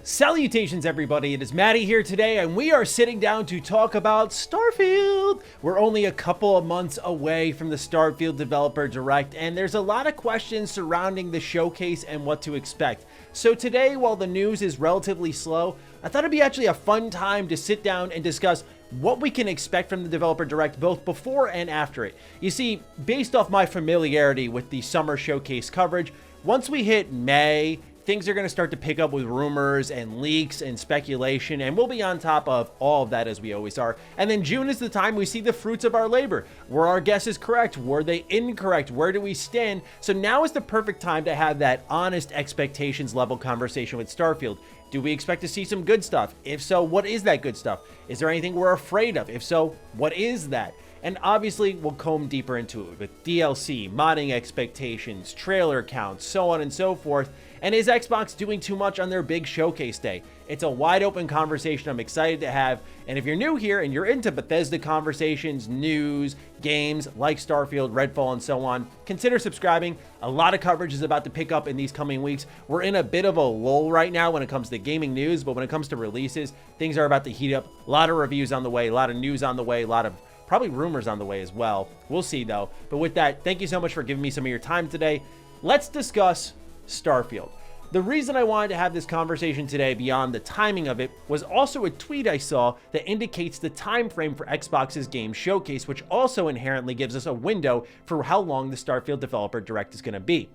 Salutations everybody, it is Matty here today and we are sitting down to talk about Starfield. We're only a couple of months away from the Starfield Developer Direct and there's a lot of questions surrounding the showcase and what to expect. So today, while the news is relatively slow, I thought it'd be actually a fun time to sit down and discuss what we can expect from the Developer Direct both before and after it. You see, based off my familiarity with the summer showcase coverage, once we hit May, things are going to start to pick up with rumors and leaks and speculation, and we'll be on top of all of that as we always are. And then June is the time we see the fruits of our labor. Were our guesses correct? Were they incorrect? Where do we stand? So now is the perfect time to have that honest expectations level conversation with Starfield. Do we expect to see some good stuff? If so, what is that good stuff? Is there anything we're afraid of? If so, what is that? And obviously, we'll comb deeper into it with DLC, modding expectations, trailer counts, so on and so forth. And is Xbox doing too much on their big showcase day? It's a wide open conversation I'm excited to have. And if you're new here and you're into Bethesda conversations, news, games like Starfield, Redfall, and so on, consider subscribing. A lot of coverage is about to pick up in these coming weeks. We're in a bit of a lull right now when it comes to gaming news, but when it comes to releases, things are about to heat up. A lot of reviews on the way, a lot of news on the way, a lot of probably rumors on the way as well. We'll see though. But with that, thank you so much for giving me some of your time today. Let's discuss Starfield. The reason I wanted to have this conversation today beyond the timing of it was also a tweet I saw that indicates the time frame for Xbox's game showcase, which also inherently gives us a window for how long the Starfield Developer Direct is going to be.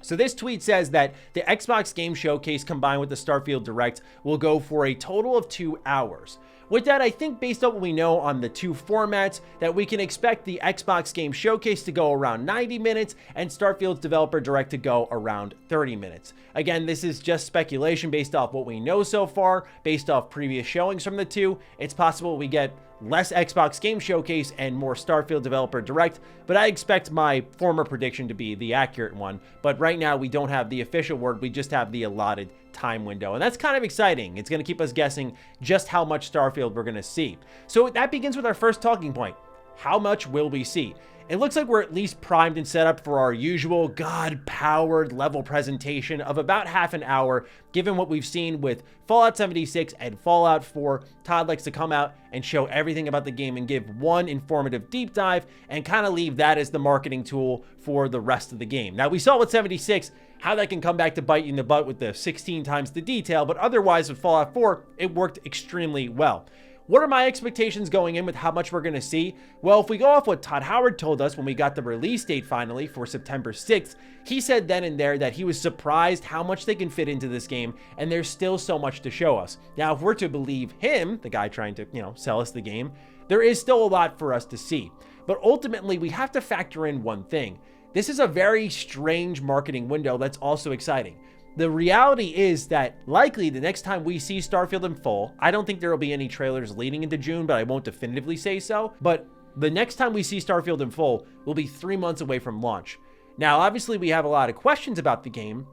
So this tweet says that the Xbox game showcase combined with the Starfield Direct will go for a total of 2 hours. With that, I think based on what we know on the two formats, that we can expect the Xbox Game Showcase to go around 90 minutes and Starfield's Developer Direct to go around 30 minutes. Again, this is just speculation based off what we know so far, based off previous showings from the two. It's possible we get less Xbox Game Showcase and more Starfield Developer Direct, but I expect my former prediction to be the accurate one. But right now, we don't have the official word, we just have the allotted time window, and that's kind of exciting. It's going to keep us guessing just how much Starfield we're going to see. So that begins with our first talking point. How much will we see? It looks like we're at least primed and set up for our usual God-powered level presentation of about half an hour, given what we've seen with Fallout 76 and Fallout 4. Todd likes to come out and show everything about the game and give one informative deep dive and kind of leave that as the marketing tool for the rest of the game. Now, we saw with 76 how that can come back to bite you in the butt with the 16 times the detail, but otherwise with Fallout 4, it worked extremely well. What are my expectations going in with how much we're going to see? Well, if we go off what Todd Howard told us when we got the release date finally for September 6th, he said then and there that he was surprised how much they can fit into this game, and there's still so much to show us. Now, if we're to believe him, the guy trying to, sell us the game, there is still a lot for us to see. But ultimately, we have to factor in one thing. This is a very strange marketing window that's also exciting. The reality is that likely the next time we see Starfield in full, I don't think there will be any trailers leading into June, but I won't definitively say so. But the next time we see Starfield in full will be 3 months away from launch. Now, obviously we have a lot of questions about the game,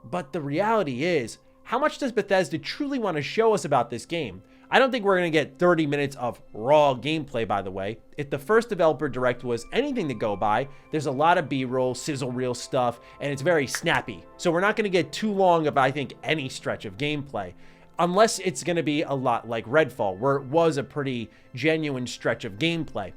but the reality is, how much does Bethesda truly want to show us about this game? I don't think we're going to get 30 minutes of raw gameplay, by the way. If the first Developer Direct was anything to go by, there's a lot of B-roll, sizzle reel stuff, and it's very snappy. So we're not going to get too long of, I think, any stretch of gameplay. Unless it's going to be a lot like Redfall, where it was a pretty genuine stretch of gameplay.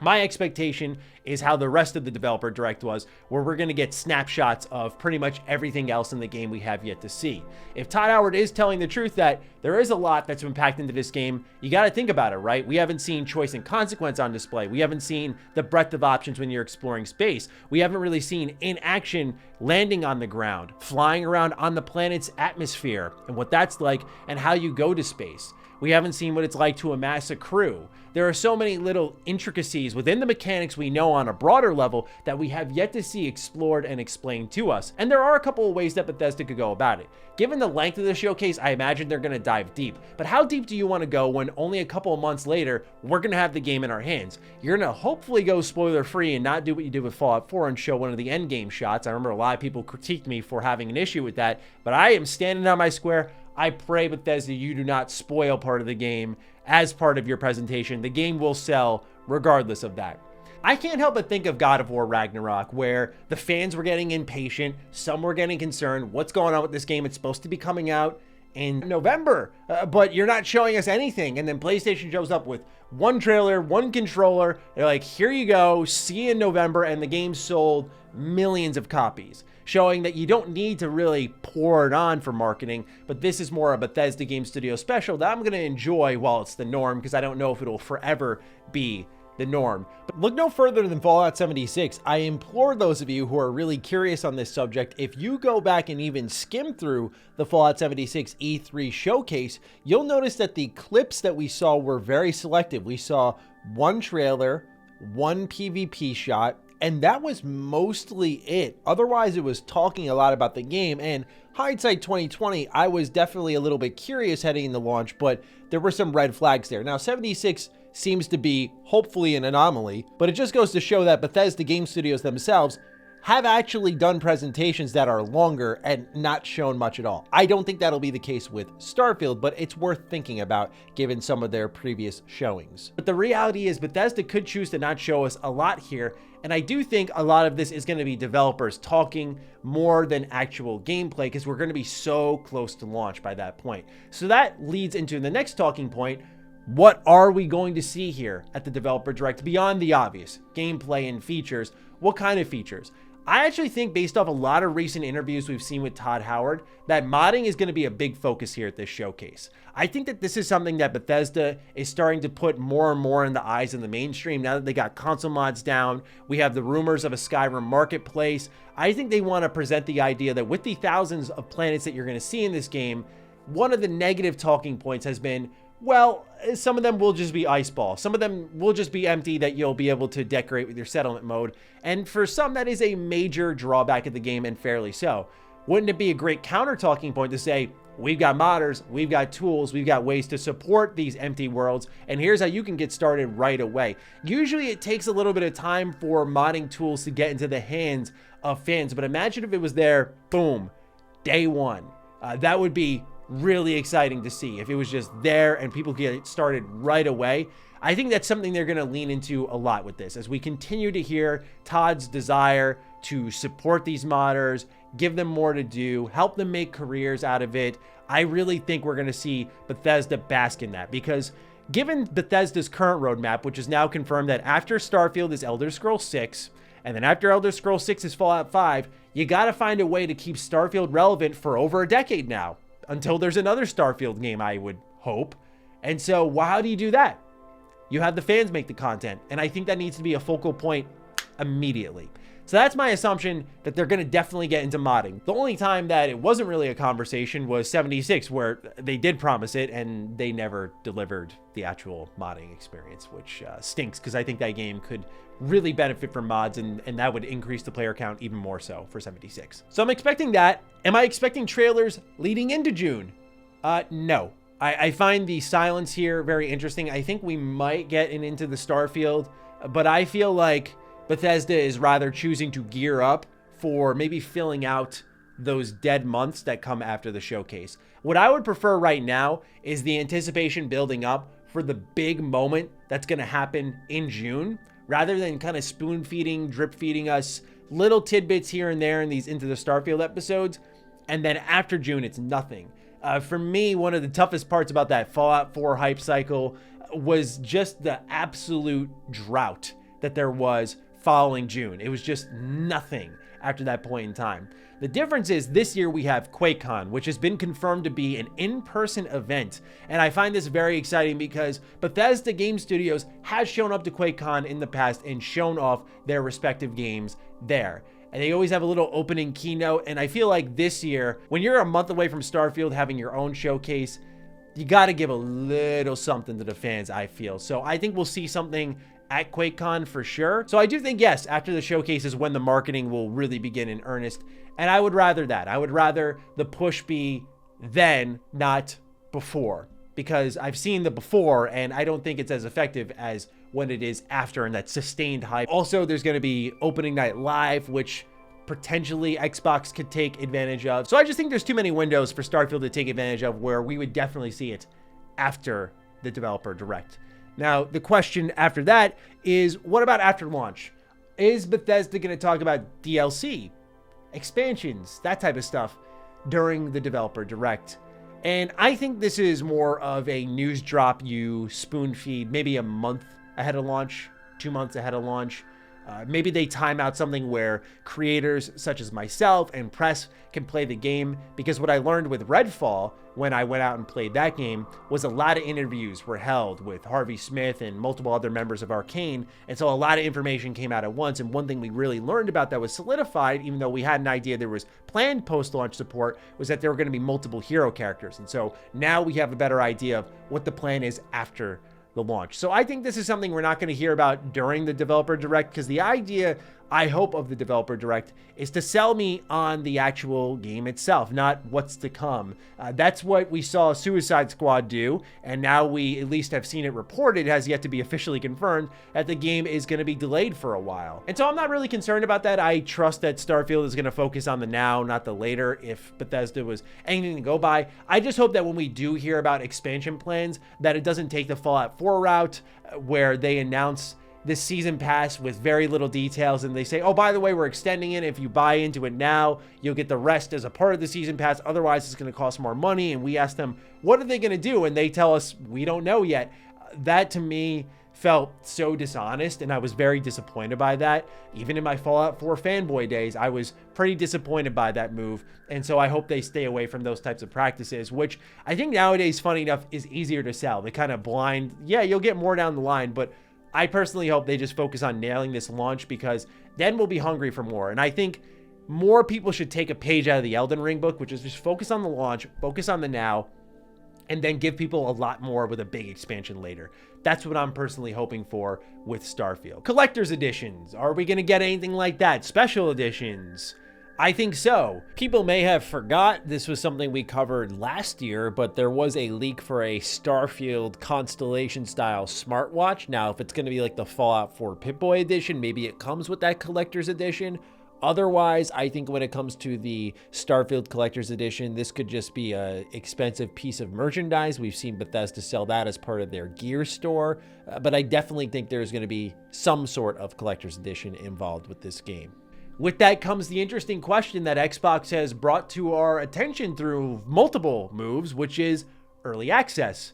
My expectation is how the rest of the Developer Direct was, where we're going to get snapshots of pretty much everything else in the game we have yet to see. If Todd Howard is telling the truth that there is a lot that's been packed into this game, you got to think about it, right? We haven't seen choice and consequence on display. We haven't seen the breadth of options when you're exploring space. We haven't really seen in action landing on the ground, flying around on the planet's atmosphere, and what that's like, and how you go to space. We haven't seen what it's like to amass a crew. There are so many little intricacies within the mechanics we know on a broader level that we have yet to see explored and explained to us. And there are a couple of ways that Bethesda could go about it. Given the length of the showcase, I imagine they're going to dive deep. But how deep do you want to go when only a couple of months later, we're going to have the game in our hands? You're going to hopefully go spoiler free and not do what you did with Fallout 4 and show one of the end game shots. I remember a lot of people critiqued me for having an issue with that, but I am standing on my square. I pray, Bethesda, you do not spoil part of the game as part of your presentation. The game will sell regardless of that. I can't help but think of God of War Ragnarok, where the fans were getting impatient, some were getting concerned. What's going on with this game? It's supposed to be coming out in November, but you're not showing us anything. And then PlayStation shows up with one trailer, one controller. They're like, here you go, see you in November. And the game sold millions of copies, showing that you don't need to really pour it on for marketing, but this is more a Bethesda Game Studio special that I'm going to enjoy while it's the norm, because I don't know if it'll forever be the norm. But look no further than Fallout 76. I implore those of you who are really curious on this subject, if you go back and even skim through the Fallout 76 E3 showcase, you'll notice that the clips that we saw were very selective. We saw one trailer, one PvP shot, and that was mostly it. Otherwise, it was talking a lot about the game, and hindsight 2020, I was definitely a little bit curious heading into launch, but there were some red flags there. Now, 76 seems to be hopefully an anomaly, but it just goes to show that Bethesda Game Studios themselves have actually done presentations that are longer and not shown much at all. I don't think that'll be the case with Starfield, but it's worth thinking about given some of their previous showings. But the reality is Bethesda could choose to not show us a lot here, and I do think a lot of this is going to be developers talking more than actual gameplay, because we're going to be so close to launch by that point. So that leads into the next talking point. What are we going to see here at the Developer Direct beyond the obvious gameplay and features? What kind of features? I actually think, based off a lot of recent interviews we've seen with Todd Howard, that modding is going to be a big focus here at this showcase. I think that this is something that Bethesda is starting to put more and more in the eyes of the mainstream now that they got console mods down. We have the rumors of a Skyrim marketplace. I think they want to present the idea that with the thousands of planets that you're going to see in this game, one of the negative talking points has been, well, some of them will just be ice ball. Some of them will just be empty that you'll be able to decorate with your settlement mode. And for some, that is a major drawback of the game, and fairly so. Wouldn't it be a great counter talking point to say, we've got modders, we've got tools, we've got ways to support these empty worlds, and here's how you can get started right away. Usually it takes a little bit of time for modding tools to get into the hands of fans, but imagine if it was there, boom, day one. That would be really exciting to see if it was just there and people get started right away. I think that's something they're going to lean into a lot with this, as we continue to hear Todd's desire to support these modders, give them more to do, help them make careers out of it. I really think we're going to see Bethesda bask in that, because given Bethesda's current roadmap, which is now confirmed that after Starfield is Elder Scrolls 6, and then after Elder Scrolls 6 is Fallout 5, you got to find a way to keep Starfield relevant for over a decade now, until there's another Starfield game, I would hope. And so, how do you do that? You have the fans make the content, and I think that needs to be a focal point immediately. So that's my assumption, that they're going to definitely get into modding. The only time that it wasn't really a conversation was 76, where they did promise it and they never delivered the actual modding experience, which stinks, because I think that game could really benefit from mods, and that would increase the player count even more so for 76. So I'm expecting that. Am I expecting trailers leading into June? No. I find the silence here very interesting. I think we might get into the Starfield, but I feel like Bethesda is rather choosing to gear up for maybe filling out those dead months that come after the showcase. What I would prefer right now is the anticipation building up for the big moment that's going to happen in June, rather than kind of spoon feeding, drip feeding us little tidbits here and there in these Into the Starfield episodes. And then after June, it's nothing. For me, one of the toughest parts about that Fallout 4 hype cycle was just the absolute drought that there was following June. It was just nothing after that point in time. The difference is this year we have QuakeCon, which has been confirmed to be an in-person event. And I find this very exciting because Bethesda Game Studios has shown up to QuakeCon in the past and shown off their respective games there. And they always have a little opening keynote. And I feel like this year, when you're a month away from Starfield having your own showcase, you got to give a little something to the fans, I feel. So I think we'll see something at QuakeCon for sure. So I do think, yes, after the showcase is when the marketing will really begin in earnest. And I would rather that. I would rather the push be then, not before. Because I've seen the before, and I don't think it's as effective as when it is after, and that sustained hype. Also, there's going to be opening night live, which potentially Xbox could take advantage of. So I just think there's too many windows for Starfield to take advantage of where we would definitely see it after the developer direct. Now, the question after that is, what about after launch? Is Bethesda going to talk about DLC, expansions, that type of stuff during the developer direct? And I think this is more of a news drop you spoon feed maybe a month ahead of launch, 2 months ahead of launch. Maybe they time out something where creators such as myself and press can play the game, because what I learned with Redfall when I went out and played that game was a lot of interviews were held with Harvey Smith and multiple other members of Arcane, and so a lot of information came out at once. And one thing we really learned about that was solidified, even though we had an idea there was planned post-launch support, was that there were going to be multiple hero characters. And so now we have a better idea of what the plan is after the launch. So I think this is something we're not going to hear about during the developer direct, because the idea, I hope, of the developer direct is to sell me on the actual game itself, not what's to come. That's what we saw Suicide Squad do, and now we at least have seen it reported. It has yet to be officially confirmed that the game is going to be delayed for a while. And so I'm not really concerned about that. I trust that Starfield is going to focus on the now, not the later, if Bethesda was anything to go by. I just hope that when we do hear about expansion plans, that it doesn't take the Fallout 4 route, where they announce this season pass with very little details and they say, oh, by the way, we're extending it. If you buy into it now, you'll get the rest as a part of the season pass. Otherwise, it's going to cost more money. And we ask them, what are they going to do? And they tell us, we don't know yet. That to me felt so dishonest, and I was very disappointed by that. Even in my Fallout 4 fanboy days, I was pretty disappointed by that move. And so I hope they stay away from those types of practices, which I think nowadays, funny enough, is easier to sell. They kind of blind, yeah, you'll get more down the line, but I personally hope they just focus on nailing this launch, because then we'll be hungry for more. And I think more people should take a page out of the Elden Ring book, which is just focus on the launch, focus on the now, and then give people a lot more with a big expansion later. That's what I'm personally hoping for with Starfield. Collector's editions. Are we going to get anything like that? Special editions? I think so. People may have forgot this was something we covered last year, but there was a leak for a Starfield Constellation style smartwatch. Now, if it's going to be like the Fallout 4 Pip-Boy edition, maybe it comes with that collector's edition. Otherwise, I think when it comes to the Starfield Collector's Edition, this could just be an expensive piece of merchandise. We've seen Bethesda sell that as part of their gear store, but I definitely think there's going to be some sort of Collector's Edition involved with this game. With that comes the interesting question that Xbox has brought to our attention through multiple moves, which is early access.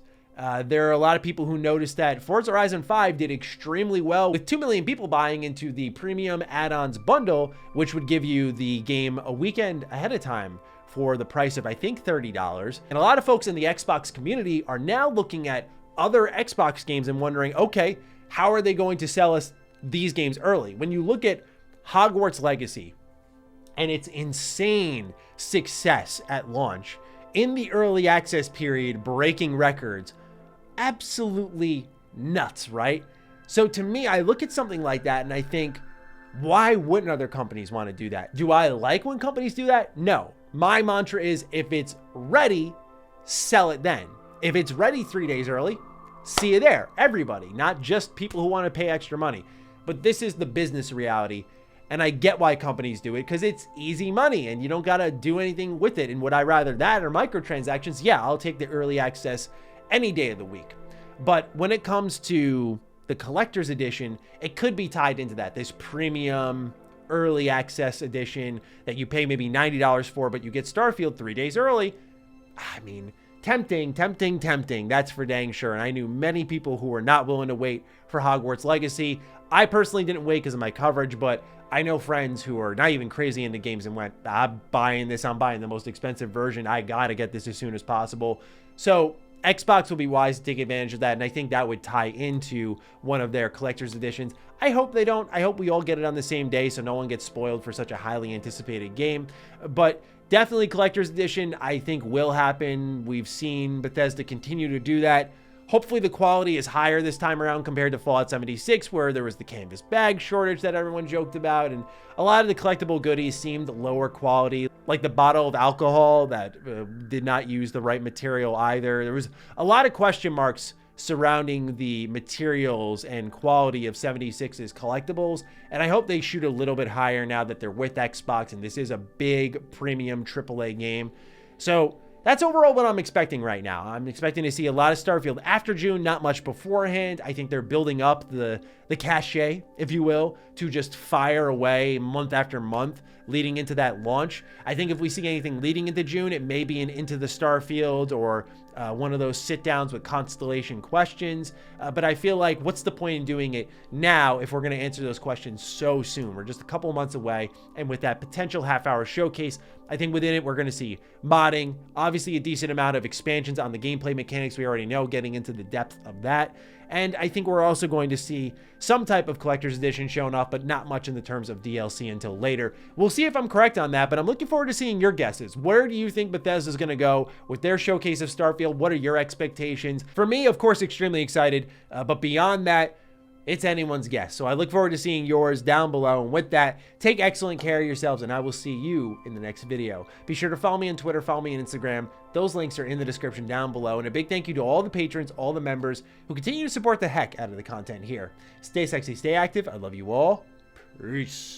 There are a lot of people who noticed that Forza Horizon 5 did extremely well, with 2 million people buying into the premium add-ons bundle, which would give you the game a weekend ahead of time for the price of, I think, $30. And a lot of folks in the Xbox community are now looking at other Xbox games and wondering, okay, how are they going to sell us these games early? When you look at Hogwarts Legacy and its insane success at launch, in the early access period, breaking records, absolutely nuts, right? So to me, I look at something like that and I think, why wouldn't other companies want to do that? Do I like when companies do that? No. My mantra is, if it's ready, sell it then. If it's ready 3 days early, see you there. Everybody, not just people who want to pay extra money. But this is the business reality. And I get why companies do it, because it's easy money and you don't got to do anything with it. And would I rather that or microtransactions? Yeah, I'll take the early access any day of the week. But when it comes to the collector's edition, it could be tied into that. This premium early access edition that you pay maybe $90 for, but you get Starfield 3 days early. I mean, tempting. That's for dang sure. And I knew many people who were not willing to wait for Hogwarts Legacy. I personally didn't wait because of my coverage, but I know friends who are not even crazy into games and went, I'm buying this. I'm buying the most expensive version. I got to get this as soon as possible. So Xbox will be wise to take advantage of that. And I think that would tie into one of their collector's editions. I hope they don't. I hope we all get it on the same day so no one gets spoiled for such a highly anticipated game. But definitely collector's edition, I think, will happen. We've seen Bethesda continue to do that. Hopefully the quality is higher this time around compared to Fallout 76, where there was the canvas bag shortage that everyone joked about, and a lot of the collectible goodies seemed lower quality, like the bottle of alcohol that did not use the right material either. There was a lot of question marks surrounding the materials and quality of 76's collectibles, and I hope they shoot a little bit higher now that they're with Xbox and this is a big premium AAA game. So that's overall what I'm expecting right now. I'm expecting to see a lot of Starfield after June, not much beforehand. I think they're building up the cachet, if you will, to just fire away month after month leading into that launch. I think if we see anything leading into June, it may be an Into the Starfield or one of those sit downs with Constellation questions. But I feel like what's the point in doing it now if we're going to answer those questions so soon? We're just a couple months away. And with that potential half-hour showcase, I think within it, we're going to see modding, obviously a decent amount of expansions on the gameplay mechanics we already know, getting into the depth of that. And I think we're also going to see some type of collector's edition showing up, but not much in the terms of DLC until later. We'll see if I'm correct on that, but I'm looking forward to seeing your guesses. Where do you think Bethesda is going to go with their showcase of Starfield? What are your expectations? For me, of course, extremely excited, but beyond that, it's anyone's guess. So I look forward to seeing yours down below. And with that, take excellent care of yourselves, and I will see you in the next video. Be sure to follow me on Twitter, follow me on Instagram. Those links are in the description down below. And a big thank you to all the patrons, all the members who continue to support the heck out of the content here. Stay sexy, stay active. I love you all. Peace.